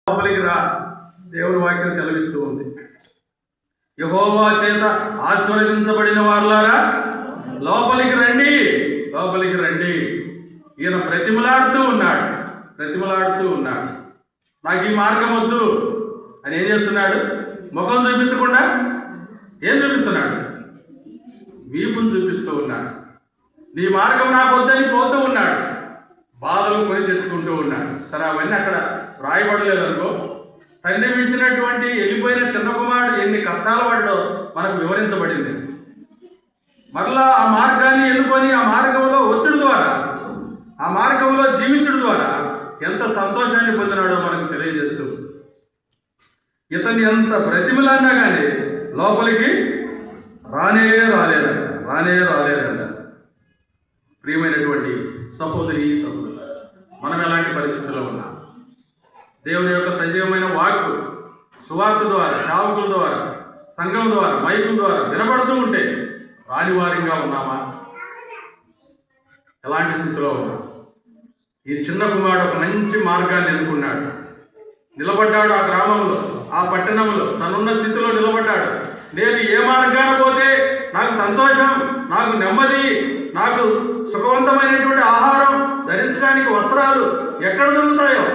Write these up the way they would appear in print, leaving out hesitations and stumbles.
లోపలికి రా, దేవుని వాక్యం సెలవిస్తూ ఉంది. యెహోవా చేత ఆశీర్వదించబడిన వారులారా లోపలికి రండి, లోపలికి రండి. ఈయన బ్రతిమలాడుతూ ఉన్నాడు. నాకు ఈ మార్గం వద్దు అని ఏం చేస్తున్నాడు? ముఖం చూపించకుండా ఏం చూపిస్తున్నాడు? వీపును చూపిస్తూ ఉన్నాడు. నీ మార్గం నాకు వద్దని పోతూ ఉన్నాడు. బాధలు కొని తెచ్చుకుంటూ ఉన్నాడు. సరే, అవన్నీ అక్కడ రాయబడలేదు అనుకో. తండ్రి విడిచినటువంటి వెళ్ళిపోయిన చిన్న కుమారుడు ఎన్ని కష్టాలు పడ్డో మనకు వివరించబడింది. మరలా ఆ మార్గాన్ని ఎన్నుకొని ఆ మార్గంలో వచ్చుడు ద్వారా, ఆ మార్గంలో జీవించడం ద్వారా ఎంత సంతోషాన్ని పొందినాడో మనకు తెలియజేస్తూ, ఇతన్ని ఎంత బ్రతిమలన్నా కానీ లోపలికి రానే రాలేదంట. ప్రియమైనటువంటి సహోదరి మనం ఎలాంటి పరిస్థితుల్లో ఉన్నాం? దేవుని యొక్క సజీవమైన వాక్కు సువార్త ద్వారా, సేవకుల ద్వారా, సంఘం ద్వారా, మైకుల ద్వారా వినబడుతూ ఉంటే రానివారంగా ఉన్నామా? ఎలాంటి స్థితిలో ఉన్నాం? ఈ చిన్న కుమారుడు ఒక మంచి మార్గాన్ని ఎన్నుకున్నాడు. నిలబడ్డాడు. ఆ గ్రామంలో, ఆ పట్టణంలో తనున్న స్థితిలో నిలబడ్డాడు. నేను ఏ మార్గాన పోతే నాకు సంతోషం, నాకు నెమ్మది, నాకు సుఖవంతమైనటువంటి ఆహారం, ధరించడానికి వస్త్రాలు ఎక్కడ దొరుకుతాయో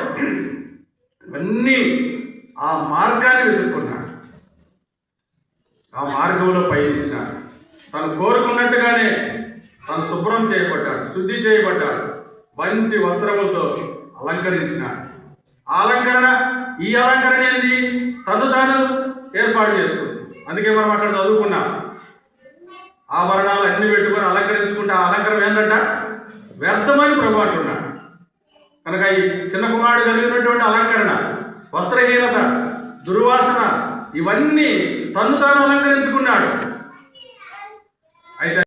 ఇవన్నీ ఆ మార్గాన్ని వెతుక్కున్నాడు. ఆ మార్గంలో పయనించినాడు. తను కోరుకున్నట్టుగానే తను శుభ్రం చేయబడ్డాడు, శుద్ధి చేయబడ్డాడు. మంచి వస్త్రములతో అలంకరించినాడు. ఈ అలంకరణ అనేది తను తాను ఏర్పాటు చేసుకుంది. అందుకే మనం అక్కడ చదువుకున్నాం. ఆభరణాలు అన్ని పెట్టుకొని అలంకరించుకుంటే ఆ అలంకరణ ఏంటంట? వ్యర్థమని ప్రభు అంటున్నాడు. కనుక ఈ చిన్న కుమారుడు కలిగినటువంటి అలంకరణ, వస్త్రహీనత, దుర్వాసన ఇవన్నీ తను తాను అలంకరించుకున్నాడు. అయితే